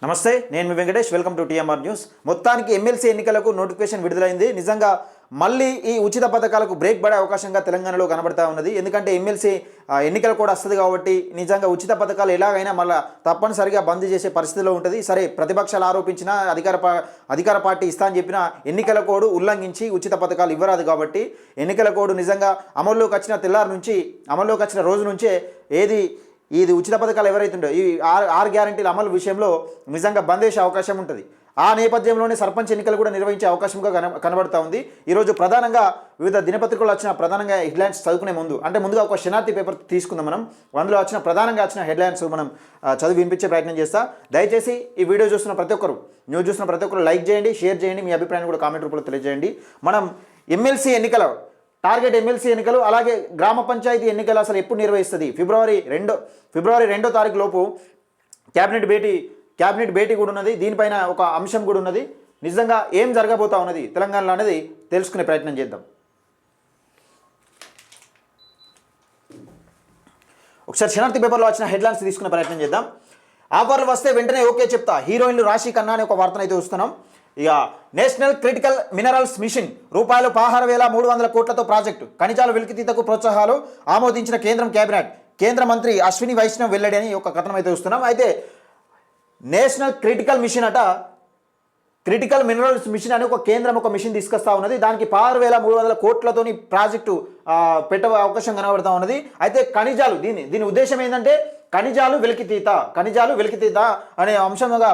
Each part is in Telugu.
నమస్తే, నేను మీ Venkatesh. Welcome to TMR news. మొత్తానికి ఎమ్మెల్సీ ఎన్నికలకు నోటిఫికేషన్ విడుదలైంది. నిజంగా మళ్ళీ ఈ ఉచిత పథకాలకు బ్రేక్ పడే అవకాశంగా తెలంగాణలో కనబడతా ఉన్నది. ఎందుకంటే ఎమ్మెల్సీ ఎన్నికలు కూడా వస్తుంది కాబట్టి నిజంగా ఉచిత పథకాలు ఎలాగైనా మళ్ళీ తప్పనిసరిగా బంద్ చేసే పరిస్థితిలో ఉంటుంది. సరే, ప్రతిపక్షాలు ఆరోపించినా అధికార పార్టీ ఇస్తా అని చెప్పినా ఎన్నికల కోడ్ ఉల్లంఘించి ఉచిత పథకాలు ఇవ్వరాదు కాబట్టి ఎన్నికల కోడ్ నిజంగా అమల్లోకి వచ్చిన తెల్లారి నుంచి, అమల్లోకి వచ్చిన రోజు నుంచే ఇది ఉచిత పథకాలు ఎవరైతుండో ఈ ఆరు గ్యారంటీల అమలు విషయంలో నిజంగా బంద్ చేసే అవకాశం ఉంటుంది. ఆ నేపథ్యంలోనే సర్పంచ్ ఎన్నికలు కూడా నిర్వహించే అవకాశంగా కనబడతా ఉంది. ఈరోజు ప్రధానంగా వివిధ దినపత్రికలు వచ్చిన ప్రధానంగా హెడ్లైన్స్ చదువుకునే ముందుగా ఒక శనార్థి పేపర్ తీసుకుందాం మనం. అందులో ప్రధానంగా వచ్చిన హెడ్లైన్స్ మనం చదివి వినిపించే ప్రయత్నం చేస్తా. దయచేసి ఈ వీడియో చూస్తున్న ప్రతి ఒక్కరు, న్యూస్ చూస్తున్న ప్రతి ఒక్కరు లైక్ చేయండి, షేర్ చేయండి, మీ అభిప్రాయాన్ని కూడా కామెంట్ రూపంలో తెలియజేయండి. మనం ఎమ్మెల్సీ ఎన్నికల టార్గెట్ ఎమ్మెల్సీ ఎన్నికలు అలాగే గ్రామ పంచాయతీ ఎన్నికలు అసలు ఎప్పుడు నిర్వహిస్తుంది? ఫిబ్రవరి 2వ తారీఖు లోపు క్యాబినెట్ భేటీ కూడా ఉన్నది. దీనిపైన ఒక అంశం కూడా ఉన్నది. నిజంగా ఏం జరగబోతా ఉన్నది తెలంగాణలో అనేది తెలుసుకునే ప్రయత్నం చేద్దాం. ఒకసారి శనార్థి పేపర్లో వచ్చిన హెడ్లైన్స్ తీసుకునే ప్రయత్నం చేద్దాం. ఆఫర్లు వస్తే వెంటనే ఓకే చెప్తా, హీరోయిన్లు రాశి ఖన్నా అనే ఒక వార్తను అయితే చూస్తున్నాం. ఇక నేషనల్ క్రిటికల్ మినరల్స్ మిషన్ రూపాయలు 16,300 కోట్లతో ప్రాజెక్టు, ఖనిజాల వెలికితీతకు ప్రోత్సాహాలు ఆమోదించిన కేంద్రం కేంద్ర మంత్రి అశ్విని వైష్ణవ్ వెల్లడి అని ఒక కథనం అయితే చూస్తున్నాం. అయితే national critical mission critical minerals mission అని ఒక మిషన్ తీసుకొస్తా ఉన్నది. దానికి 16,300 కోట్లతోని ప్రాజెక్టు పెట్టే అవకాశం కనబడతా ఉన్నది. అయితే ఖనిజాలు దీని ఉద్దేశం ఏంటంటే ఖనిజాలు వెలికితీత అనే అంశంగా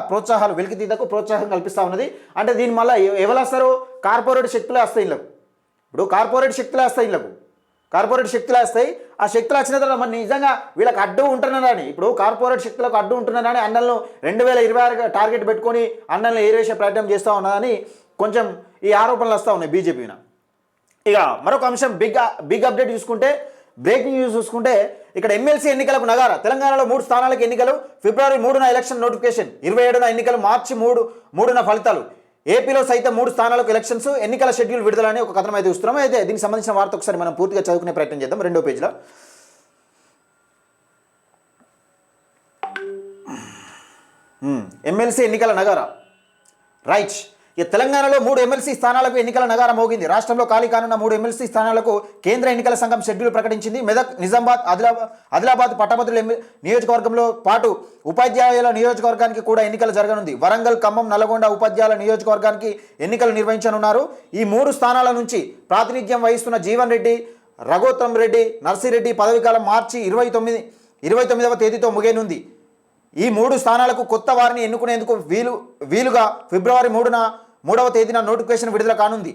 వెలికితీతకు ప్రోత్సాహం కల్పిస్తూ ఉన్నది. అంటే దీని వల్ల ఎవరు వస్తారు? కార్పొరేట్ శక్తులే వస్తాయి ఇళ్ళకు. ఇప్పుడు కార్పొరేట్ శక్తులే వస్తాయి. ఆ శక్తులు వచ్చిన తర్వాత మరి నిజంగా వీళ్ళకి అడ్డు ఉంటున్నారని, ఇప్పుడు కార్పొరేట్ శక్తులకు అడ్డు ఉంటున్నారని అన్నలను 2026 టార్గెట్ పెట్టుకొని అన్నలను ఏరేసే ప్రయత్నం చేస్తూ ఉన్నదని కొంచెం ఈ ఆరోపణలు వస్తూ ఉన్నాయి బీజేపీన. ఇక మరొక అంశం బిగ్ అప్డేట్ చూసుకుంటే, బ్రేకింగ్ న్యూస్ చూసుకుంటే, ఇక్కడ ఎమ్మెల్సీ ఎన్నికలకు నగారా. తెలంగాణలో 3 స్థానాలకు ఎన్నికలు. ఫిబ్రవరి 3న ఎలక్షన్ నోటిఫికేషన్, 27న ఎన్నికలు, మార్చి 3న ఫలితాలు. ఏపీలో సైతం 3 స్థానాలకు ఎలక్షన్స్, ఎన్నికల షెడ్యూల్ విడుదలని ఒక కథనం అయితే చూస్తున్నాం. అయితే దీనికి సంబంధించిన వార్త ఒకసారి మనం పూర్తిగా చదువుకునే ప్రయత్నం చేద్దాం. 2వ పేజీలో ఎమ్మెల్సీ ఎన్నికల నగారా. రైట్, ఈ తెలంగాణలో 3 ఎమ్మెల్సీ స్థానాలకు ఎన్నికల నగారా మోగింది. రాష్ట్రంలో ఖాళీ కానున్న 3 ఎమ్మెల్సీ స్థానాలకు కేంద్ర ఎన్నికల సంఘం షెడ్యూల్ ప్రకటించింది. మెదక్, నిజామాబాద్, ఆదిలాబాద్ పట్టభద్రుల నియోజకవర్గంలో పాటు ఉపాధ్యాయుల నియోజకవర్గానికి కూడా ఎన్నికలు జరగనుంది. వరంగల్, ఖమ్మం, నల్గొండ ఉపాధ్యాయుల నియోజకవర్గానికి ఎన్నికలు నిర్వహించనున్నారు. ఈ 3 స్థానాల నుంచి ప్రాతినిధ్యం వహిస్తున్న జీవన్ రెడ్డి, రఘోత్తమ్ రెడ్డి, నర్సిరెడ్డి పదవీకాలం మార్చి 29వ తేదీతో ముగియనుంది. ఈ 3 స్థానాలకు కొత్త వారిని ఎన్నుకునేందుకు వీలుగా ఫిబ్రవరి 3వ తేదీన నోటిఫికేషన్ విడుదల కానుంది.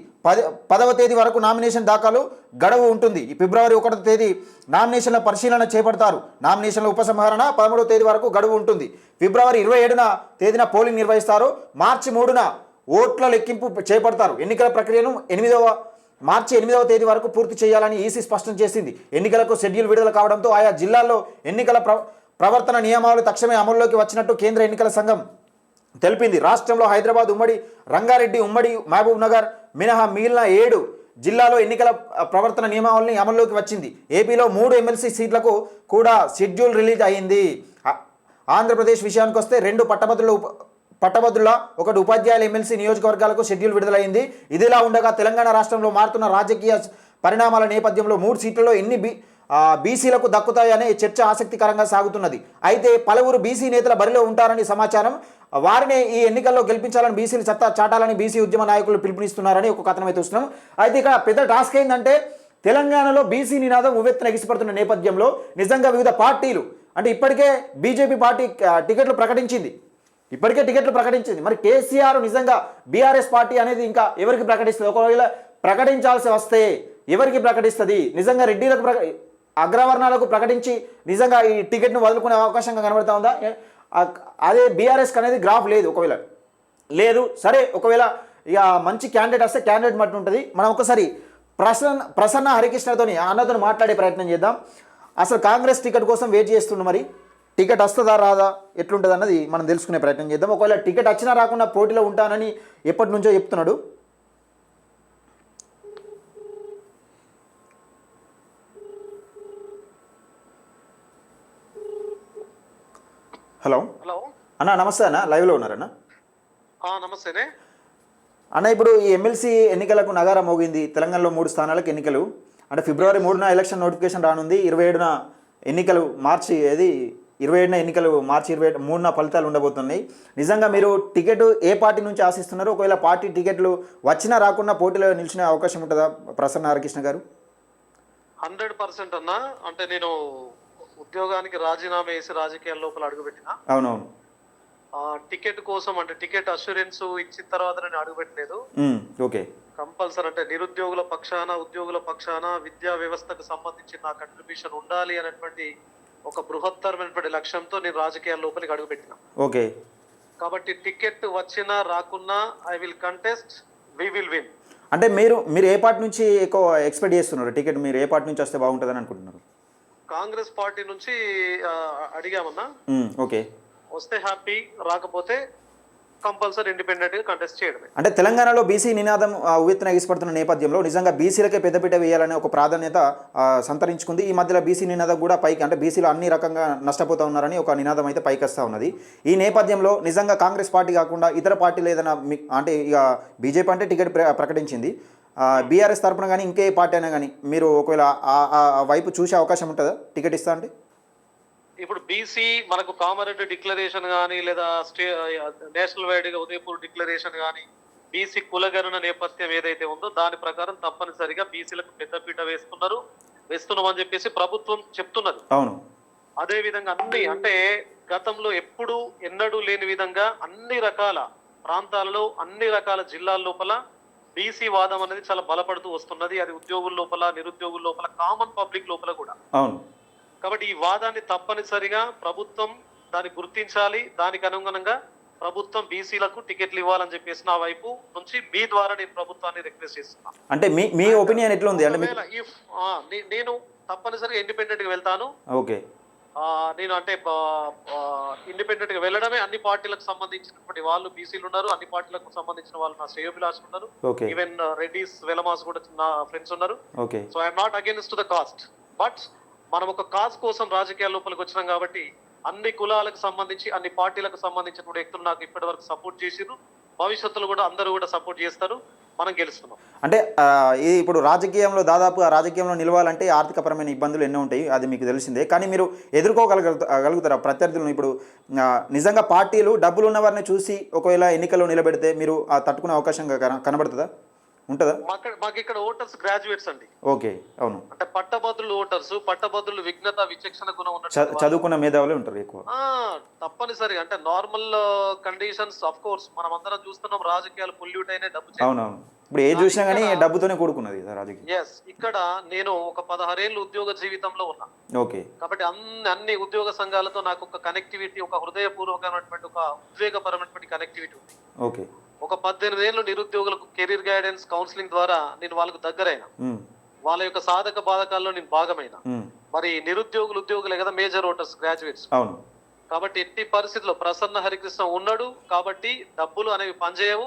10వ తేదీ వరకు నామినేషన్ దాఖలు గడువు ఉంటుంది. ఈ ఫిబ్రవరి 1వ తేదీ నామినేషన్ల పరిశీలన చేపడతారు. నామినేషన్ల ఉపసంహరణ 13వ తేదీ వరకు గడువు ఉంటుంది. ఫిబ్రవరి 27న తేదీన పోలింగ్ నిర్వహిస్తారు. మార్చి 3న ఓట్ల లెక్కింపు చేపడతారు. ఎన్నికల ప్రక్రియను మార్చి 8వ తేదీ వరకు పూర్తి చేయాలని ఈసీ స్పష్టం చేసింది. ఎన్నికలకు షెడ్యూల్ విడుదల కావడంతో ఆయా జిల్లాల్లో ఎన్నికల ప్రవర్తన నియమావళి తక్షణమే అమల్లోకి వచ్చినట్టు కేంద్ర ఎన్నికల సంఘం తెలిపింది. రాష్ట్రంలో హైదరాబాద్, ఉమ్మడి రంగారెడ్డి, ఉమ్మడి మహబూబ్ నగర్ మినహా మిగిలిన 7 జిల్లాలో ఎన్నికల ప్రవర్తన నియమావళిని అమల్లోకి వచ్చింది. ఏపీలో 3 ఎమ్మెల్సీ సీట్లకు కూడా షెడ్యూల్ రిలీజ్ అయింది. ఆంధ్రప్రదేశ్ విషయానికి వస్తే 2 పట్టభద్రుల 1 ఉపాధ్యాయుల ఎమ్మెల్సీ నియోజకవర్గాలకు షెడ్యూల్ విడుదలైంది. ఇదిలా ఉండగా తెలంగాణ రాష్ట్రంలో మారుతున్న రాజకీయ పరిణామాల నేపథ్యంలో 3 సీట్లలో ఎన్ని బీసీలకు దక్కుతాయనే చర్చ ఆసక్తికరంగా సాగుతున్నది. అయితే పలువురు బీసీ నేతల బరిలో ఉంటారని సమాచారం. వారినే ఈ ఎన్నికల్లో గెలిపించాలని బీసీలు సత్తా చాటాలని బీసీ ఉద్యమ నాయకులు పిలుపునిస్తున్నారని ఒక కథనం అయితే చూస్తున్నాం. అయితే ఇక్కడ పెద్ద టాస్క్ ఏంటంటే, తెలంగాణలో బీసీ నినాదం ఉవ్వెత్తున ఎగిసిపడుతున్న నేపథ్యంలో నిజంగా వివిధ పార్టీలు, అంటే ఇప్పటికే బీజేపీ పార్టీ టికెట్లు ప్రకటించింది. మరి కేసీఆర్ నిజంగా బీఆర్ఎస్ పార్టీ అనేది ఇంకా ఎవరికి ప్రకటిస్తుంది? ఒకవేళ ప్రకటించాల్సి వస్తే ఎవరికి ప్రకటిస్తుంది? నిజంగా రెడ్డిలకు అగ్రవర్ణాలకు ప్రకటించి నిజంగా ఈ టికెట్ను వదులుకునే అవకాశంగా కనబడతా ఉందా? అదే బీఆర్ఎస్కి అనేది గ్రాఫ్ లేదు. ఒకవేళ లేదు, సరే, ఒకవేళ ఇక మంచి క్యాండిడేట్ వస్తే క్యాండిడేట్ మట్టి ఉంటుంది. మనం ఒకసారి ప్రసన్న హరికృష్ణతో అన్నతో మాట్లాడే ప్రయత్నం చేద్దాం. అసలు కాంగ్రెస్ టికెట్ కోసం వెయిట్ చేస్తుండు. మరి టికెట్ వస్తుందా రాదా, ఎట్లుంటుంది అన్నది మనం తెలుసుకునే ప్రయత్నం చేద్దాం. ఒకవేళ టికెట్ వచ్చినా రాకుండా పోటీలో ఉంటానని ఎప్పటి నుంచో చెప్తున్నాడు. హలో, అన్న నమస్తే అన్న, లైవ్లో ఉన్నారన్న. నమస్తేనే అన్న, ఇప్పుడు ఈ ఎమ్మెల్సీ ఎన్నికలకు నగారా మోగింది. తెలంగాణలో 3 స్థానాలకు ఎన్నికలు. అంటే ఫిబ్రవరి 3న ఎలక్షన్ నోటిఫికేషన్ రానుంది. 27న ఎన్నికలు, మార్చి 27న ఎన్నికలు, మార్చి 23న ఫలితాలు ఉండబోతున్నాయి. నిజంగా మీరు టికెట్ ఏ పార్టీ నుంచి ఆశిస్తున్నారు? ఒకవేళ పార్టీ టికెట్లు వచ్చినా రాకుండా పోటీలో నిలిచిన అవకాశం ఉంటుందా ప్రసన్న హరికృష్ణ గారు? 100% అన్నా. అంటే నేను ఉద్యోగానికి రాజీనామా వేసి రాజకీయాల లోపల అడుగుపెట్టిన. అవునవును. టికెట్ కోసం, అంటే టికెట్ అష్యూరెన్స్ ఇచ్చిన తర్వాత నేను అడుగుపెట్టలేదు. ఓకే. కంపల్సరీ అంటే నిరుద్యోగుల పక్షాన, ఉద్యోగుల పక్షాన, విద్యా వ్యవస్థకు సంబంధించి నా కంట్రిబ్యూషన్ ఉండాలి అనేటువంటి ఒక బృహత్తరమైనటువంటి లక్ష్యంతో నేను రాజకీయాల లోపలికి అడుగుపెట్టిన. ఓకే. కాబట్టి టికెట్ వచ్చినా రాకున్నా I will contest, we will win. అంటే మీరు ఏ పార్టీ నుంచి ఎక్కువ ఎక్స్పెక్ట్ చేస్తున్నారు? టికెట్ మీరు ఏ పార్టీ నుంచి వస్తే బాగుంటుందని అనుకుంటున్నారు? కాంగ్రెస్ పార్టీ నుంచి అడిగామన్నా. ఓకే. వస్తే హ్యాపీ, రాకపోతే కంపల్సరీ ఇండిపెండెంట్ గా కంటెస్ట్ చేయడమే. అంటే తెలంగాణలో బీసీ నినాదం ఉవ్వెత్తున ఎగిసిపడుతున్న నేపథ్యంలో నిజంగా బీసీలకే పెద్దపీట వేయాలనే ఒక ప్రాధాన్యత సంతరించుకుంది. ఈ మధ్యలో బీసీ నినాదం కూడా పైకి, అంటే బీసీలు అన్ని రకంగా నష్టపోతూ ఉన్నారని ఒక నినాదం అయితే పైకి వస్తూ ఉన్నది. ఈ నేపథ్యంలో నిజంగా కాంగ్రెస్ పార్టీ కాకుండా ఇతర పార్టీలు ఏదైనా, అంటే ఇక బీజేపీ అంటే టికెట్ ప్రకటించింది, బీఆర్ఎస్ తరపున కానీ ఇంకే పార్టీ అయినా కానీ మీరు ఒకవేళ ఆ వైపు చూసే అవకాశం ఉంటుందా టికెట్ ఇస్తా అంటే? ఇప్పుడు బీసీ మనకు కామారెడ్డి డిక్లరేషన్ కానీ, లేదా నేషనల్ వైడ్ గా ఉదయపూర్ డిక్లరేషన్ కానీ, బీసీ కులగణన నేపథ్యం ఏదైతే ఉందో దాని ప్రకారం తప్పనిసరిగా బీసీలకు పెద్దపీట వేస్తున్నామని చెప్పేసి ప్రభుత్వం చెప్తున్నది. అవును. అదే విధంగా అన్ని, అంటే గతంలో ఎప్పుడు ఎన్నడూ లేని విధంగా అన్ని రకాల ప్రాంతాలలో, అన్ని రకాల జిల్లాల లోపల బీసీ వాదం అనేది చాలా బలపడుతూ వస్తున్నది. అది ఉద్యోగుల లోపల, నిరుద్యోగుల లోపల, కామన్ పబ్లిక్ లోపల కూడా. అవును. కాబట్టి ఈ వాదాన్ని తప్పనిసరిగా ప్రభుత్వం దాన్ని గుర్తించాలి. దానికి అనుగుణంగా ప్రభుత్వం బీసీలకు టికెట్లు ఇవ్వాలని చెప్పేసి నా వైపు నుంచి మీ ద్వారా నేను ప్రభుత్వాన్ని రిక్వెస్ట్ చేస్తున్నాను. అంటే మీ ఒపీనియన్ ఎట్లా ఉంది? అంటే నేను తప్పనిసరిగా ఇండిపెండెంట్ గా వెళ్తాను. ఓకే. నేను అంటే ఇండిపెండెంట్ గా వెళ్ళడమే. అన్ని పార్టీలకు సంబంధించినటువంటి వాళ్ళు బీసీలు ఉన్నారు, అన్ని పార్టీలకు సంబంధించిన వాళ్ళు నా శ్రేయోభిలాషులు ఉన్నారు. ఈవెన్ రెడ్డిస్, వెలమాస్ కూడా నా ఫ్రెండ్స్ ఉన్నారు. So I'm not against the cost, but మనం ఒక కాజ్ కోసం రాజకీయాల లోపలికి వచ్చినాం కాబట్టి అన్ని కులాలకు సంబంధించి, అన్ని పార్టీలకు సంబంధించిన వ్యక్తులు నాకు ఇప్పటి వరకు సపోర్ట్ చేసిరు. భవిష్యత్తులో కూడా అందరూ కూడా సపోర్ట్ చేస్తారు. మనం గెలుస్తున్నాం. అంటే ఇప్పుడు రాజకీయంలో దాదాపు ఆ రాజకీయంలో నిలవాలంటే ఆర్థికపరమైన ఇబ్బందులు ఎన్నో ఉంటాయి, అది మీకు తెలిసిందే. కానీ మీరు ఎదుర్కోగలుగుతారా ప్రత్యర్థులను? ఇప్పుడు నిజంగా పార్టీలు డబ్బులు ఉన్నవారిని చూసి ఒకవేళ ఎన్నికల్లో నిలబెడితే మీరు తట్టుకునే అవకాశం కనబడుతుందా, ఉంటుందా? మాకు ఇక్కడ ఓటర్స్ గ్రాడ్యుయేట్స్ అండి. ఓకే. అవును. అంటే పట్టభద్రులు ఓటర్స్, పట్టభద్రులు విజ్ఞత, విచక్షణ గుణం ఉన్న చదువుకున్న మేధావులే ఉంటారు ఎక్కువ. తప్పనిసరిగా. అంటే నార్మల్ కండిషన్స్, ఆఫ్ కోర్స్ మనం అందరం చూస్తున్నాం, రాజకీయాలు పొల్యూట్ అయిన డబ్బు. అవునవును. ఇప్పుడు ఏ చూసినా కానీ డబ్బుతోనే కూడుకున్నది రాజకీయం. ఎస్. ఇక్కడ నేను ఒక 16 ఏళ్ళు ఉద్యోగ జీవితంలో ఉన్నా. ఓకే. కాబట్టి అన్ని ఉద్యోగ సంఘాలతో నాకు ఒక కనెక్టివిటీ, ఒక హృదయపూర్వకమైనటువంటి, ఒక ఉద్వేగపరమైనటువంటి కనెక్టివిటీ ఉంది. ఓకే. ఒక 18 ఏళ్ళు నిరుద్యోగులకు కెరీర్ గైడెన్స్ కౌన్సిలింగ్ ద్వారా నేను వాళ్ళకు దగ్గరైన, వాళ్ళ యొక్క సాధక బాధకాల్లో నేను భాగమైన. మరి ఉద్యోగులే కదా మేజర్ ఓటర్స్, గ్రాడ్యుయేట్స్. అవును. కాబట్టి ఎట్టి పరిస్థితుల్లో ప్రసన్న హరికృష్ణ ఉన్నాడు కాబట్టి డబ్బులు అనేవి పనిచేయవు,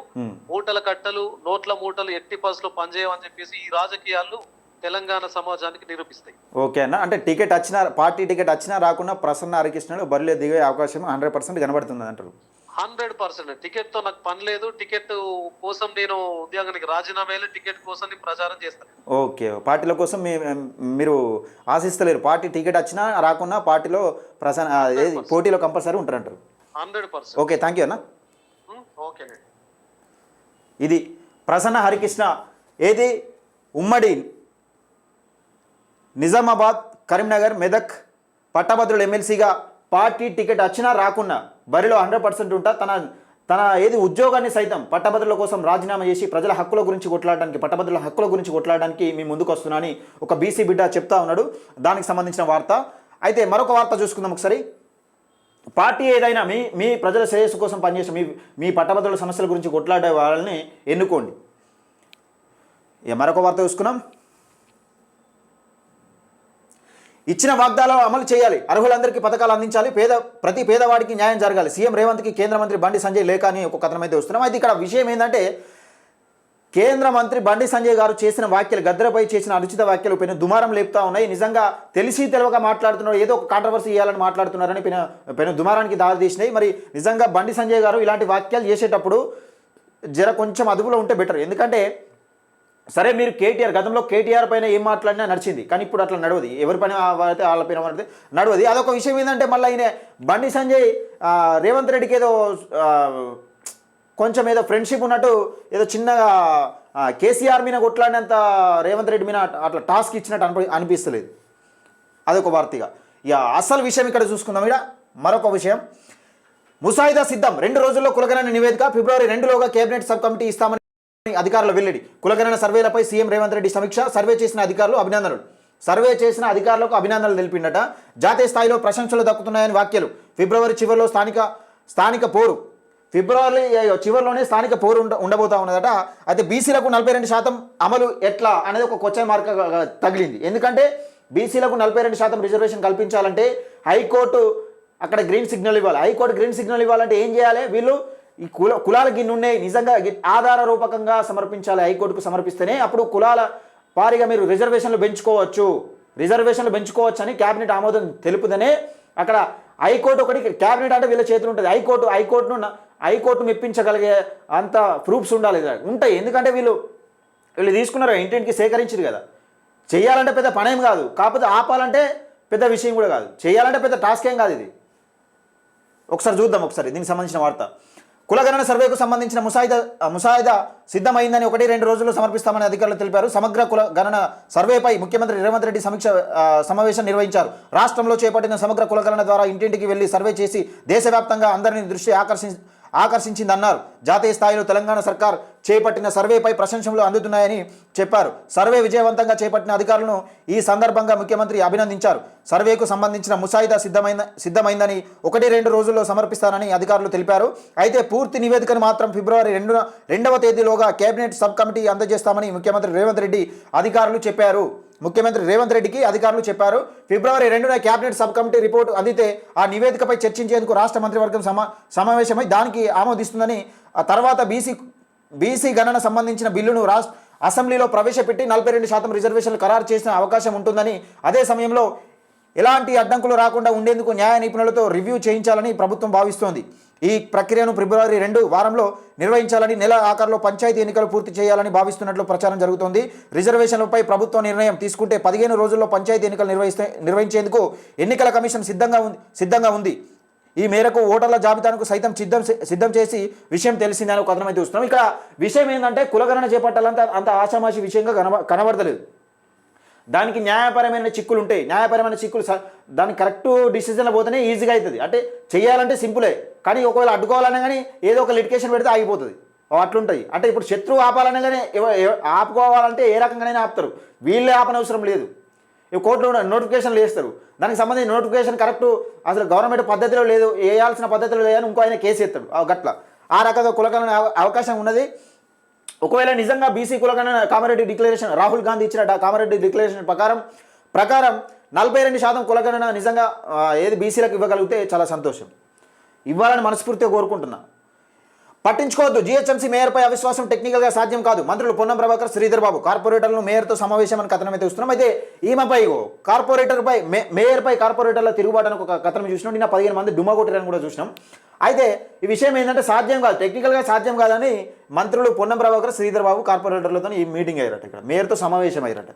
మూటల కట్టలు, నోట్ల మూటలు ఎట్టి పరిస్థితుల్లో పనిచేయవు అని చెప్పేసి ఈ రాజకీయాలు తెలంగాణ సమాజానికి నిరూపిస్తాయి. ఓకే అన్న. అంటే టికెట్ వచ్చినా, పార్టీ టికెట్ వచ్చినా రాకుండా ప్రసన్న హరికృష్ణను బరిలో దిగే అవకాశం 100% కనబడుతుంది అంటారు? 100%. టికెట్ తో నాకు పని లేదు. టికెట్ కోసం నేను ఉద్యోగానికి రాజీనామా టికెట్ కోసం ప్రచారం చేస్తాను. ఓకే. పార్టీల కోసం మీరు ఆశిస్తలేరు? పార్టీ టికెట్ వచ్చినా రాకున్నా పార్టీలో పోటీలో కంపల్సరీ ఉంటారంటారు? 100%. ఓకే. థ్యాంక్ యూ అన్న. ఓకే. ఇది ప్రసన్న హరికృష్ణ, ఏది ఉమ్మడి నిజామాబాద్, కరీంనగర్, మెదక్ పట్టభద్రుల ఎమ్మెల్సీగా పార్టీ టికెట్ వచ్చినా రాకున్నా బరిలో 100% ఉంటా. తన ఏది ఉద్యోగాన్ని సైతం పట్టభద్రుల కోసం రాజీనామా చేసి ప్రజల హక్కుల గురించి కొట్లాడడానికి, పట్టభద్రుల హక్కుల గురించి కొట్లాడడానికి మీ ముందుకు వస్తున్నా అని ఒక బీసీ బిడ్డ చెప్తా ఉన్నాడు. దానికి సంబంధించిన వార్త. అయితే మరొక వార్త చూసుకుందాం ఒకసారి. పార్టీ ఏదైనా మీ ప్రజల శ్రేయస్సు కోసం పనిచేసిన మీ పట్టభద్రుల సమస్యల గురించి కొట్లాడే వాళ్ళని ఎన్నుకోండి. మరొక వార్త చూసుకున్నాం. ఇచ్చిన వాగ్దానాలు అమలు చేయాలి, అర్హులందరికీ పథకాలు అందించాలి, ప్రతి పేదవాడికి న్యాయం జరగాలి, సీఎం రేవంత్కి కేంద్ర మంత్రి బండి సంజయ్ లేఖ అని ఒక కథనం అయితే వస్తున్నాం. అయితే ఇక్కడ విషయం ఏంటంటే కేంద్ర మంత్రి బండి సంజయ్ గారు చేసిన వ్యాఖ్యలు, గద్దెలపై చేసిన అనుచిత వ్యాఖ్యలు పెను దుమారం లేపుతా ఉన్నాయి. నిజంగా తెలిసి తెలవక మాట్లాడుతున్నారు, ఏదో ఒక కాంట్రవర్సీ ఇవ్వాలని మాట్లాడుతున్నారని పెను దుమారానికి దారితీసినాయి. మరి నిజంగా బండి సంజయ్ గారు ఇలాంటి వ్యాఖ్యలు చేసేటప్పుడు జర కొంచెం అదుపులో ఉంటే బెటర్. ఎందుకంటే సరే మీరు గతంలో కేటీఆర్ పైన ఏం మాట్లాడినా నడిచింది, కానీ ఇప్పుడు అట్లా నడవది. ఎవరి పైన అయితే వాళ్ళ పైన పడితే నడవది. అదొక విషయం ఏంటంటే మళ్ళీ ఈయన బండి సంజయ్ రేవంత్ రెడ్డికి ఏదో కొంచెం ఏదో ఫ్రెండ్షిప్ ఉన్నట్టు ఏదో చిన్నగా కేసీఆర్ మీద కొట్లాడినంత రేవంత్ రెడ్డి మీద అట్లా టాస్క్ ఇచ్చినట్టు అనిపిస్తలేదు. అదొక వార్తగా. ఇక అసలు విషయం ఇక్కడ చూసుకుందాం. ఇక్కడ మరొక విషయం, ముసాయిదా సిద్ధం, 2 రోజుల్లో కులగణన నివేదిక, ఫిబ్రవరి 2లోగా కేబినెట్ సబ్ కమిటీ ఇస్తామని అధికారుల వెల్లడి. కులగణన సర్వేలపై సీఎం రేవంత్ రెడ్డి సమీక్ష, సర్వే చేసిన అధికారులకు అభినందనలు తెలిపిండట. జాతీయ స్థాయిలో ప్రశంసలు దక్కుతున్నాయని వ్యాఖ్యలు. ఫిబ్రవరి చివరిలో స్థానిక పోరు చివరిలోనే స్థానిక పోరు ఉండబోతా ఉన్నదట. అయితే బీసీలకు 42% అమలు ఎట్లా అనేది ఒక క్వశ్చన్ మార్క్ తగిలింది. ఎందుకంటే బీసీలకు 42% రిజర్వేషన్ కల్పించాలంటే హైకోర్టు అక్కడ గ్రీన్ సిగ్నల్ ఇవ్వాలి. హైకోర్టు గ్రీన్ సిగ్నల్ ఇవ్వాలంటే ఏం చేయాలి? వీళ్ళు ఈ కులాల గిన్నున్నాయి నిజంగా ఆధార రూపకంగా సమర్పించాలి. హైకోర్టుకు సమర్పిస్తేనే అప్పుడు కులాల వారీగా మీరు రిజర్వేషన్లు పెంచుకోవచ్చు అని క్యాబినెట్ ఆమోదం తెలుపుదనే అక్కడ హైకోర్టు ఒకటి, క్యాబినెట్ అంటే వీళ్ళ చేతులు ఉంటుంది. హైకోర్టు మెప్పించగలిగే అంత ప్రూఫ్స్ ఉంటాయి. ఎందుకంటే వీళ్ళు తీసుకున్నారు, ఇంటింటికి సేకరించారు కదా. చేయాలంటే పెద్ద పనేం కాదు, కాకపోతే ఆపాలంటే పెద్ద విషయం కూడా కాదు, చేయాలంటే పెద్ద టాస్క్ ఏం కాదు ఇది. ఒకసారి చూద్దాం దీనికి సంబంధించిన వార్త. కులగణన సర్వేకు సంబంధించిన ముసాయిదా సిద్ధమైందని 1-2 రోజుల్లో సమర్పిస్తామని అధికారులు తెలిపారు. సమగ్ర కుల గణన సర్వేపై ముఖ్యమంత్రి రేవంత్ రెడ్డి సమావేశం నిర్వహించారు. రాష్ట్రంలో చేపట్టిన సమగ్ర కులగణన ద్వారా ఇంటింటికి వెళ్లి సర్వే చేసి దేశవ్యాప్తంగా అందరినీ దృష్టి ఆకర్షించిందన్నారు. జాతీయ స్థాయిలో తెలంగాణ సర్కార్ చేపట్టిన సర్వేపై ప్రశంసలు అందుతున్నాయని చెప్పారు. సర్వే విజయవంతంగా చేపట్టిన అధికారులను ఈ సందర్భంగా ముఖ్యమంత్రి అభినందించారు. సర్వేకు సంబంధించిన ముసాయిదా సిద్ధమైందని 1-2 రోజుల్లో సమర్పిస్తానని అధికారులు తెలిపారు. అయితే పూర్తి నివేదికను మాత్రం ఫిబ్రవరి 2వ తేదీలోగా కేబినెట్ సబ్ కమిటీ అందజేస్తామని ముఖ్యమంత్రి రేవంత్ రెడ్డికి అధికారులు చెప్పారు. ఫిబ్రవరి 2న కేబినెట్ సబ్ కమిటీ రిపోర్టు అందితే ఆ నివేదికపై చర్చించేందుకు రాష్ట్ర మంత్రివర్గం సమావేశమై దానికి ఆమోదిస్తుందని, ఆ తర్వాత బీసీ గణన సంబంధించిన బిల్లును అసెంబ్లీలో ప్రవేశపెట్టి 42% రిజర్వేషన్లు ఖరారు చేసిన అవకాశం ఉంటుందని, అదే సమయంలో ఎలాంటి అడ్డంకులు రాకుండా ఉండేందుకు న్యాయ నిపుణులతో రివ్యూ చేయించాలని ప్రభుత్వం భావిస్తోంది. ఈ ప్రక్రియను ఫిబ్రవరి 2 వారంలో నిర్వహించాలని, నెల ఆఖరులో పంచాయతీ ఎన్నికలు పూర్తి చేయాలని భావిస్తున్నట్లు ప్రచారం జరుగుతోంది. రిజర్వేషన్లపై ప్రభుత్వం నిర్ణయం తీసుకుంటే 15 రోజుల్లో పంచాయతీ ఎన్నికలు నిర్వహించేందుకు ఎన్నికల కమిషన్ సిద్ధంగా ఉంది. ఈ మేరకు ఓటర్ల జాబితాను సైతం సిద్ధం చేసి విషయం తెలిసిందని ఒక కథనం అయితే చూస్తున్నాం. ఇక్కడ విషయం ఏంటంటే కులగణన చేపట్టాలంటే అంత ఆషామాషి విషయంగా కనబడతలేదు. దానికి న్యాయపరమైన చిక్కులు ఉంటాయి. దానికి కరెక్ట్ డిసిజన్లో పోతేనే ఈజీగా అవుతుంది. అంటే చేయాలంటే సింపులే, కానీ ఒకవేళ అడ్డుకోవాలన్నా కానీ ఏదో ఒక లిటికేషన్ పెడితే ఆగిపోతుంది. అట్లుంటాయి. అంటే ఇప్పుడు శత్రువు ఆపాలన్నా కానీ ఆపుకోవాలంటే ఏ రకంగానైనా ఆపుతారు, వీళ్ళే ఆపనవసరం లేదు. కోర్టులో నోటిఫికేషన్లు వేస్తారు, దానికి సంబంధించిన నోటిఫికేషన్ కరెక్ట్ అసలు గవర్నమెంట్ పద్ధతిలో లేదు, వేయాల్సిన పద్ధతిలో లేదని ఇంకో ఆయన కేసు ఎత్తాడు. గట్ల ఆ రకంగా కులగణన అవకాశం ఉన్నది. ఒకవేళ నిజంగా బీసీ కులగణన కామారెడ్డి డిక్లరేషన్ రాహుల్ గాంధీ ఇచ్చిన కామారెడ్డి డిక్లరేషన్ ప్రకారం 42% కులగణన నిజంగా ఏది బీసీలకు ఇవ్వగలిగితే చాలా సంతోషం. ఇవ్వాలని మనస్ఫూర్తిగా కోరుకుంటున్నా. పట్టించుకోవద్దు, జీహెచ్ఎంసీ మేయర్పై అవిశ్వాసం టెక్నికల్గా సాధ్యం కాదు. మంత్రులు పొన్నం ప్రభాకర్, శ్రీధర్ బాబు కార్పొరేటర్లను మేయర్తో సమావేశం అని కథనం అయితే చూస్తున్నాం. అయితే ఈమెపై మేయర్పై కార్పొరేటర్ల తిరుగుబాటు అని ఒక కథనం చూసినాం. నిన్న 15 మంది డుమ్మా కొట్టారని కూడా చూసినాం. అయితే ఈ విషయం ఏంటంటే సాధ్యం కాదు, టెక్నికల్గా సాధ్యం కాదని మంత్రులు పొన్నం ప్రభాకర్, శ్రీధర్ బాబు కార్పొరేటర్లతో ఈ మీటింగ్ అయ్యారట, ఇక్కడ మేయర్తో సమావేశం అయ్యారట.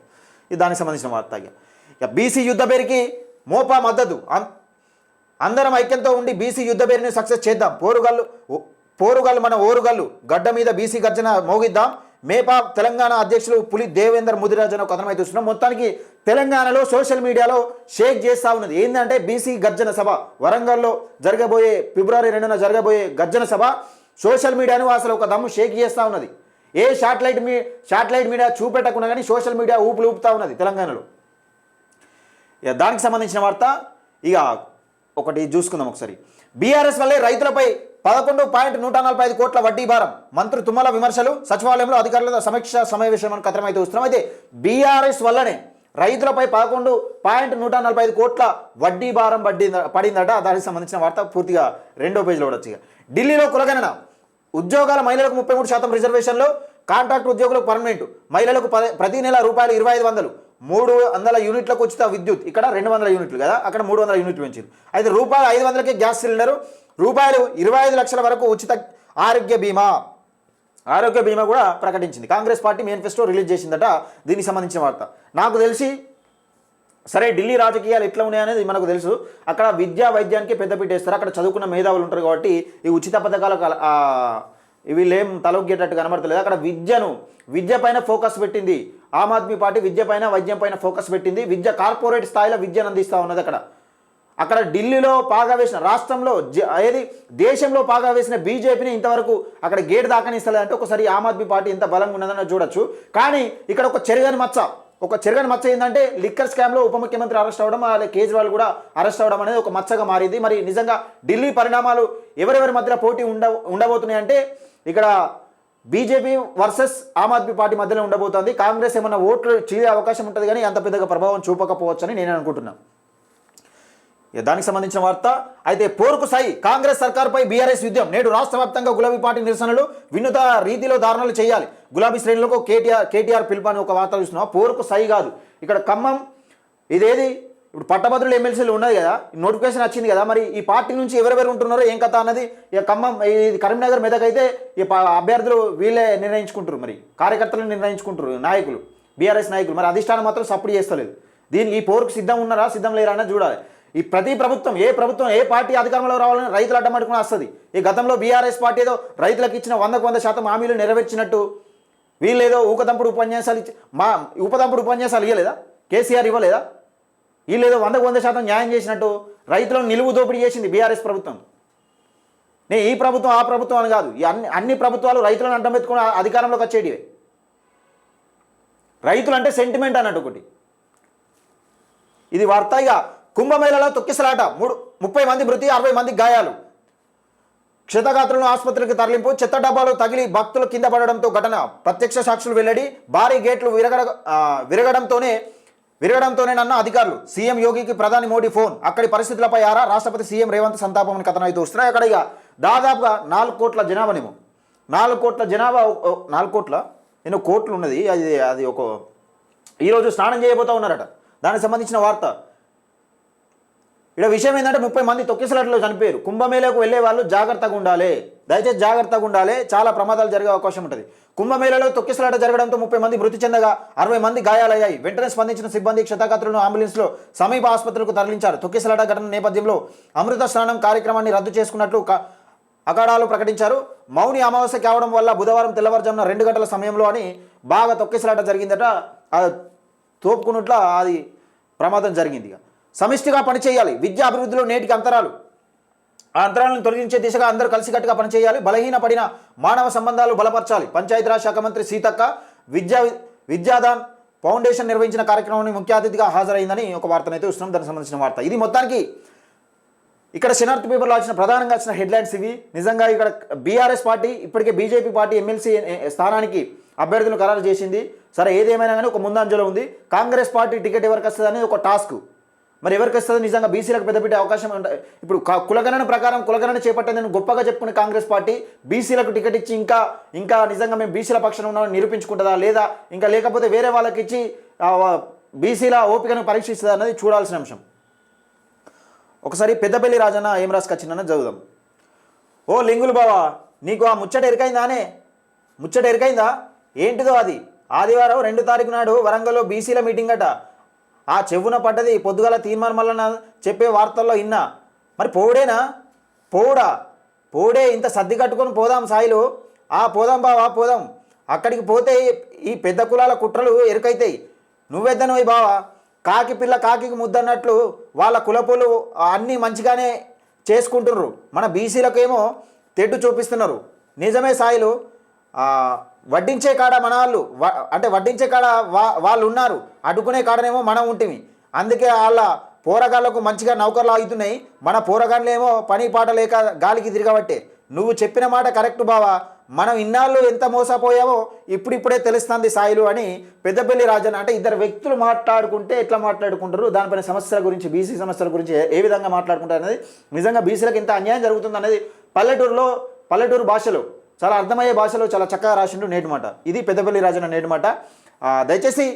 ఇది దానికి సంబంధించిన వార్త. ఇక బీసీ యుద్ధ పేరుకి మోపా మద్దతు, అందరం ఐక్యంతో ఉండి బీసీ యుద్ధ పేరుని సక్సెస్ చేద్దాం. పోరుగల్లు మన ఓరుగల్లు, గడ్డ మీద బీసీ గర్జన మోగిద్దాం. మేపా తెలంగాణ అధ్యక్షులు పులి దేవేందర్ ముదిరాజ్ అని ఒక కథనం అయితే చూస్తున్నాం. మొత్తానికి తెలంగాణలో సోషల్ మీడియాలో షేక్ చేస్తూ ఉన్నది ఏంటంటే బీసీ గర్జన సభ వరంగల్లో ఫిబ్రవరి 2న జరగబోయే గర్జన సభ సోషల్ మీడియాను అసలు ఒక దమ్ము షేక్ చేస్తూ ఉన్నది. ఏ శాటిలైట్ మీడియా చూపెట్టకుండా కానీ సోషల్ మీడియా ఊపుతూ ఉన్నది తెలంగాణలో. ఇక దానికి సంబంధించిన వార్త ఇక ఒకటి చూసుకుందాం ఒకసారి. బీఆర్ఎస్ వల్లే రైతులపై 11.145 కోట్ల వడ్డీ భారం, మంత్రి తుమ్మల విమర్శలు, సచివాలయంలో అధికారుల సమీక్ష సమావేశం అని కథనం అయితే వస్తున్నాం. అయితే బీఆర్ఎస్ వల్లనే రైతులపై 11.145 కోట్ల వడ్డీ భారం పడిందట. దానికి సంబంధించిన వార్త పూర్తిగా 2వ పేజీలో ఉండొచ్చు. ఢిల్లీలో కులగణన ఉద్యోగాల మహిళలకు 33% రిజర్వేషన్లు, కాంట్రాక్ట్ ఉద్యోగులకు పర్మనెంట్, మహిళలకు ప్రతి నెల రూపాయలు 2500, 300 యూనిట్లకు ఉచిత విద్యుత్, ఇక్కడ 200 యూనిట్లు కదా, అక్కడ 300 యూనిట్లు పెంచారు. అయితే రూపాయలు 500కే గ్యాస్ సిలిండరు, రూపాయలు 25 లక్షల వరకు ఉచిత ఆరోగ్య బీమా కూడా ప్రకటించింది. కాంగ్రెస్ పార్టీ మేనిఫెస్టో రిలీజ్ చేసిందట. దీనికి సంబంధించిన వార్త నాకు తెలిసి. సరే, ఢిల్లీ రాజకీయాలు ఎట్లా ఉన్నాయనేది మనకు తెలుసు. అక్కడ విద్యా వైద్యానికి పెద్దపీట వేస్తారు. అక్కడ చదువుకున్న మేధావులు ఉంటారు కాబట్టి ఈ ఉచిత పథకాలకు వీళ్ళేం తలొగ్గేటట్టు కనబడతలేదు. అక్కడ విద్య పైన ఫోకస్ పెట్టింది ఆమ్ ఆద్మీ పార్టీ. విద్య పైన వైద్యం పైన ఫోకస్ పెట్టింది. విద్య కార్పొరేట్ స్థాయిలో విద్యను అందిస్తూ ఉన్నది. అక్కడ ఢిల్లీలో పాగా వేసిన, రాష్ట్రంలో దేశంలో పాగా వేసిన బీజేపీని ఇంతవరకు అక్కడ గేట్ దాకనిస్తలేదు. అంటే ఒకసారి ఆమ్ ఆద్మీ పార్టీ ఎంత బలంగా ఉన్నదని చూడొచ్చు. కానీ ఇక్కడ ఒక చెరగని మచ్చ ఏంటంటే లిక్కర్ స్కామ్లో ఉప ముఖ్యమంత్రి అరెస్ట్ అవ్వడం, అలాగే కేజ్రీవాల్ కూడా అరెస్ట్ అవ్వడం అనేది ఒక మచ్చగా మారింది. మరి నిజంగా ఢిల్లీ పరిణామాలు ఎవరెవరి మధ్యలో పోటీ ఉండబోతున్నాయి అంటే ఇక్కడ BJP versus Aam Aadmi party మధ్యలో ఉండబోతోంది. కాంగ్రెస్ ఏమన్నా ఓట్లు చీలే అవకాశం ఉంటుంది కానీ అంత పెద్దగా ప్రభావం చూపకపోవచ్చు అని నేను అనుకుంటున్నాను. దానికి సంబంధించిన వార్త. అయితే పోరుకు సై, కాంగ్రెస్ సర్కార్పై బీఆర్ఎస్ యుద్ధం. నేడు రాష్ట్ర వ్యాప్తంగా గులాబీ పార్టీ నిరసనలు, వినూత రీతిలో ధారణలు చేయాలి. గులాబీ శ్రేణులకు కేటీఆర్ పిలుపు అని ఒక వార్త చూస్తున్నాం. పోరుకు సై కాదు, ఇక్కడ ఖమ్మం ఇదేది ఇప్పుడు పట్టభద్రులు ఎమ్మెల్సీలు ఉన్నది కదా, నోటిఫికేషన్ వచ్చింది కదా. మరి ఈ పార్టీ నుంచి ఎవరెవరు ఉంటున్నారో ఏం కథ అన్నది ఇక ఖమ్మం, ఇది కరీంనగర్, మెదక్ అయితే ఈ అభ్యర్థులు వీళ్ళే నిర్ణయించుకుంటారు. మరి కార్యకర్తలు నిర్ణయించుకుంటారు, నాయకులు, బీఆర్ఎస్ నాయకులు. మరి అధిష్టానం మాత్రం సపోర్ట్ చేస్తలేదు. దీనికి ఈ పోరుకు సిద్ధం ఉన్నారా, సిద్ధం లేరా అన్నది చూడాలి. ఈ ప్రతి ప్రభుత్వం ఏ పార్టీ అధికారంలో రావాలని రైతులు అడ్డమట్టుకుని వస్తుంది. ఈ గతంలో బీఆర్ఎస్ పార్టీ ఏదో రైతులకు ఇచ్చిన 100% హామీలు నెరవేర్చినట్టు వీళ్ళేదో ఊకదంపుడు ఉపన్యాసాలు ఇవ్వలేదా? కేసీఆర్ ఇవ్వలేదా? వీళ్ళేదో 100% న్యాయం చేసినట్టు రైతులను నిలువు దోపిడీ చేసింది బీఆర్ఎస్ ప్రభుత్వం. ఈ ప్రభుత్వం ఆ ప్రభుత్వం అని కాదు, ఈ అన్ని ప్రభుత్వాలు రైతులను అడ్డం పెట్టుకుని అధికారంలోకి వచ్చేటివే. రైతులు అంటే సెంటిమెంట్ అన్నట్టు ఒకటి. ఇది వార్త. ఇక కుంభమేళలో తొక్కిసలాట, 30 మంది మృతి, 60 మంది గాయాలు. క్షతగాత్రులను ఆసుపత్రికి తరలింపు, చెత్త డబ్బాలు తగిలి భక్తులు కింద పడడంతో ఘటన. ప్రత్యక్ష సాక్షులు వెల్లడి. భారీ గేట్లు విరగడంతోనేనన్న అధికారులు. సీఎం యోగికి ప్రధాని మోడీ ఫోన్. అక్కడి పరిస్థితులపై ఆరా. రాష్ట్రపతి సీఎం రేవంత్ సంతాపం అని కథనం అయితే వస్తున్నాయి. అక్కడ ఇక దాదాపుగా 4 కోట్ల జనాభానేమో, 4 కోట్ల జనాభా, 4 కోట్ల ఎన్నో కోట్లు ఉన్నది. అది ఒక ఈరోజు స్నానం చేయబోతూ ఉన్నారట. దానికి సంబంధించిన వార్త. ఇక్కడ విషయం ఏంటంటే 30 మంది తొక్కిసలాటలో చనిపోయారు. కుంభమేళకు వెళ్ళే వాళ్ళు జాగ్రత్తగా ఉండాలి, దయచేసి జాగ్రత్తగా ఉండాలి. చాలా ప్రమాదాలు జరిగే అవకాశం ఉంటుంది. కుంభమేళలో తొక్కిసలాట జరగడంతో 30 మంది మృతి చెందగా 60 మంది గాయాలయ్యాయి. వెంటనే స్పందించిన సిబ్బంది క్షతగాత్రులను అంబులెన్స్లో సమీప ఆసుపత్రులకు తరలించారు. తొక్కిసలాట ఘటన నేపథ్యంలో అమృత స్నానం కార్యక్రమాన్ని రద్దు చేసుకున్నట్లు అఖాడాలు ప్రకటించారు. మౌని అమావాస్య కావడం వల్ల బుధవారం తెల్లవారుజామున 2 గంటల సమయంలో అని బాగా తొక్కిసలాట జరిగిందట. తోపుకున్నట్ల అది ప్రమాదం జరిగింది. సమిష్టిగా పనిచేయాలి. విద్యా అభివృద్ధిలో నేటికి అంతరాలు, ఆ అంతరాలను తొలగించే దిశగా అందరూ కలిసికట్టుగా పనిచేయాలి. బలహీనపడిన మానవ సంబంధాలు బలపరచాలి. పంచాయతీరాజ్ శాఖ మంత్రి సీతక్క విద్యాదాన్ ఫౌండేషన్ నిర్వహించిన కార్యక్రమాన్ని ముఖ్య అతిథిగా హాజరైందని ఒక వార్తనైతే వస్తున్నాం. దానికి సంబంధించిన వార్త ఇది. మొత్తానికి ఇక్కడ శనార్థి పేపర్లో వచ్చిన ప్రధానంగా వచ్చిన హెడ్లైన్స్ ఇవి. నిజంగా ఇక్కడ బీఆర్ఎస్ పార్టీ ఇప్పటికే బీజేపీ పార్టీ ఎమ్మెల్సీ స్థానానికి అభ్యర్థులను ఖరారు చేసింది. సరే, ఏదేమైనా కానీ ఒక ముందంజలో ఉంది. కాంగ్రెస్ పార్టీ టికెట్ ఎవరికి వస్తుంది అనేది ఒక టాస్క్. మరి ఎవరికి వస్తుంది? నిజంగా బీసీలకు పెద్దపీట అవకాశం ఉంటుంది. ఇప్పుడు కులగణన ప్రకారం కులగణన చేపట్టేందుకు గొప్పగా చెప్పుకునే కాంగ్రెస్ పార్టీ బీసీలకు టికెట్ ఇచ్చి ఇంకా నిజంగా మేము బీసీల పక్షాన ఉన్నామని నిరూపించుకుంటుందా, లేదా ఇంకా లేకపోతే వేరే వాళ్ళకి ఇచ్చి బీసీల ఓపికను పరీక్షిస్తుందా అన్నది చూడాల్సిన అంశం. ఒకసారి పెద్దపల్లి రాజన్న ఏం రాసుకొచ్చిందన్నది చదువుదాం. ఓ లింగులు బావా, నీకు ఆ ముచ్చట ఎరికైందా? ఏంటిదో అది? ఆదివారం 2 తారీఖు నాడు వరంగల్లో బీసీల మీటింగ్ అట. ఆ చెవున పడ్డది. పొద్దుగల తీర్మానం మళ్ళీ చెప్పే వార్తల్లో ఇన్నా. మరి పోడే ఇంత సర్ది కట్టుకొని పోదాం సాయిలు. పోదాం బావా, పోదాం. అక్కడికి పోతే ఈ పెద్ద కులాల కుట్రలు ఎరుకైతాయి. నువ్వెద్దనోయ్ బావా, కాకి పిల్ల కాకికి ముద్దన్నట్లు వాళ్ళ కులపులు అన్నీ మంచిగానే చేసుకుంటున్నారు. మన బీసీలకేమో తెడ్డు చూపిస్తున్నారు. నిజమే సాయిలు. వడ్డించే కాడ మన వాళ్ళు, అంటే వడ్డించే కాడ వాళ్ళు ఉన్నారు, అడ్డుకునే కాడనేమో మనం ఉంటుంది. అందుకే వాళ్ళ పోరగాళ్లకు మంచిగా నౌకర్లు ఆగుతున్నాయి. మన పోరగాళ్ళేమో పని పాట లేక గాలికి తిరగబట్టే. నువ్వు చెప్పిన మాట కరెక్ట్ బావా. మనం ఇన్నాళ్ళు ఎంత మోసపోయామో ఇప్పుడిప్పుడే తెలుస్తుంది సాయిలు అని పెద్దపల్లి రాజన్న. అంటే ఇద్దరు వ్యక్తులు మాట్లాడుకుంటే ఎట్లా మాట్లాడుకుంటారు, దానిపైన సమస్యల గురించి, బీసీ సమస్యల గురించి ఏ విధంగా మాట్లాడుకుంటారు అనేది, నిజంగా బీసీలకు ఎంత అన్యాయం జరుగుతుంది అనేది పల్లెటూరు భాషలో చాలా అర్థమయ్యే భాషలో చాలా చక్కగా రాసిండు నేటి మాట. ఇది పెద్దపల్లి రాజన్న నేటి మాట. దయచేసి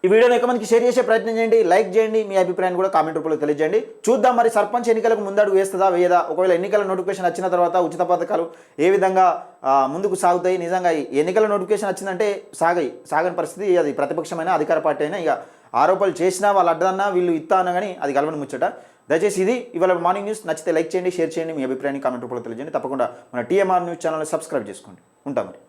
ఈ వీడియోని ఎక్కువ మందికి షేర్ చేసే ప్రయత్నం చేయండి, లైక్ చేయండి, మీ అభిప్రాయాన్ని కూడా కామెంట్ రూపంలో తెలియజేయండి. చూద్దాం మరి సర్పంచ్ ఎన్నికలకు ముందడుగు వేస్తుందా వేయదా, ఒకవేళ ఎన్నికల నోటిఫికేషన్ వచ్చిన తర్వాత ఉచిత పథకాలు ఏ విధంగా ముందుకు సాగుతాయి. నిజంగా ఈ ఎన్నికల నోటిఫికేషన్ వచ్చిందంటే సాగని పరిస్థితి. అది ప్రతిపక్షమైన అధికార పార్టీ అయినా ఇక ఆరోపణలు చేసినా వాళ్ళు అడ్డదన్నా వీళ్ళు ఇస్తా అన్నా కానీ అది కలవని ముచ్చట. దయచేసి ఇది ఇవాళ మార్నింగ్ న్యూస్. నచ్చితే లైక్ చేయండి, షేర్ చేయండి, మీ అభిప్రాయాన్ని కామెంట్ రూపంలో తెలియజేయండి. తప్పకుండా మన TMR న్యూస్ ఛానల్ని సబ్స్క్రైబ్ చేసుకోండి. ఉంటాం మరి.